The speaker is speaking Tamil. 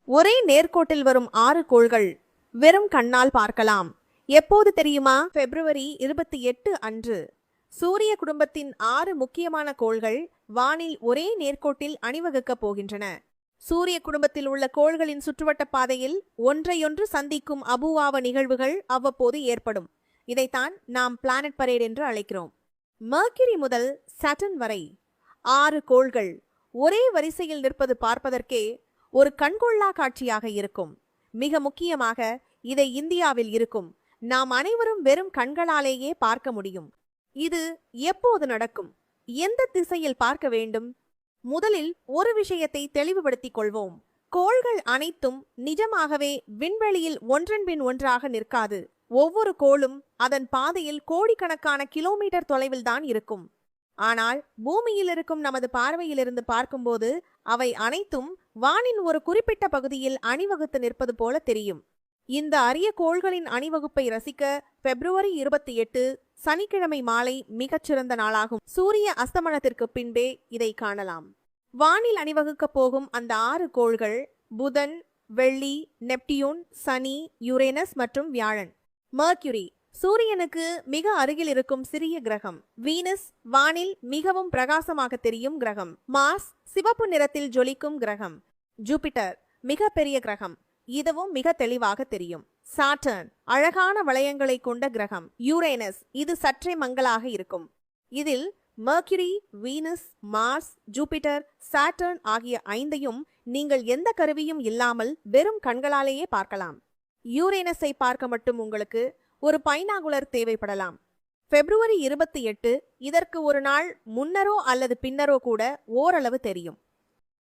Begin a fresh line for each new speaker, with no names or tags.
ஒரே நேர்கோட்டில் வரும் 6 கோள்கள் வெறும் கண்ணால் பார்க்கலாம். எப்போது தெரியுமா? February 28 அன்று. சூரிய குடும்பத்தின் 6 முக்கியமான கோள்கள் வானில் ஒரே நேர்கோட்டில் அணிவகுக்கப் போகின்றன. சூரிய குடும்பத்தில் உள்ள கோள்களின் சுற்றுவட்ட பாதையில் ஒன்றையொன்று சந்திக்கும் அபூவாவ நிகழ்வுகள் அவ்வப்போது ஏற்படும். இதைத்தான் நாம் பிளானட் பரேட் என்று அழைக்கிறோம். மெர்க்குரி முதல் சாட்டர்ன் வரை 6 கோள்கள் ஒரே வரிசையில் நிற்பது பார்ப்பதற்கே ஒரு கண்கொள்ளா காட்சியாக இருக்கும். மிக முக்கியமாக இதை இந்தியாவில் இருக்கும் நாம் அனைவரும் வெறும் கண்களாலேயே பார்க்க முடியும். இது எப்போது நடக்கும்? எந்த திசையில் பார்க்க வேண்டும்? முதலில் ஒரு விஷயத்தை தெளிவுபடுத்திக் கொள்வோம். கோள்கள் அனைத்தும் நிஜமாகவே விண்வெளியில் ஒன்றன் பின் ஒன்றாக நிற்காது. ஒவ்வொரு கோளும் அதன் பாதையில் கோடிக்கணக்கான கிலோமீட்டர் தொலைவில் தான் இருக்கும். ஆனால் பூமியில் இருக்கும் நமது பார்வையிலிருந்து பார்க்கும்போது அவை அனைத்தும் வானின் ஒரு குறிப்பிட்ட பகுதியில் அணிவகுத்து நிற்பது போல தெரியும். இந்த அரிய கோள்களின் அணிவகுப்பை ரசிக்க February 28 சனிக்கிழமை மாலை மிகச்சிறந்த நாளாகும். சூரிய அஸ்தமனத்திற்கு பின்பே இதை காணலாம். வானில் அணிவகுக்கப் போகும் அந்த 6 கோள்கள் புதன், வெள்ளி, நெப்டியூன், சனி, யுரேனஸ் மற்றும் வியாழன். மெர்க்குரி சூரியனுக்கு மிக அருகில் இருக்கும் சிறிய கிரகம். வீனஸ் வானில் மிகவும் பிரகாசமாக தெரியும் கிரகம். மார்ஸ் சிவப்பு நிறத்தில் ஜொலிக்கும் கிரகம். ஜூபிட்டர் மிக பெரிய கிரகம், இதுவும் மிக தெளிவாக தெரியும். சாட்டர்ன் அழகான வளையங்களை கொண்ட கிரகம். யுரேனஸ் இது சற்றே மங்கலாக இருக்கும். இதில் Mercury, Venus, Mars, Jupiter, Saturn ஆகிய 5ஐயும் நீங்கள் எந்த கருவியும் இல்லாமல் வெறும் கண்களாலேயே பார்க்கலாம். யுரேனஸை பார்க்க மட்டும் உங்களுக்கு ஒரு பைனாகுலர் தேவைப்படலாம். February 28 இதற்கு ஒரு நாள் முன்னரோ அல்லது பின்னரோ கூட ஓரளவு தெரியும்.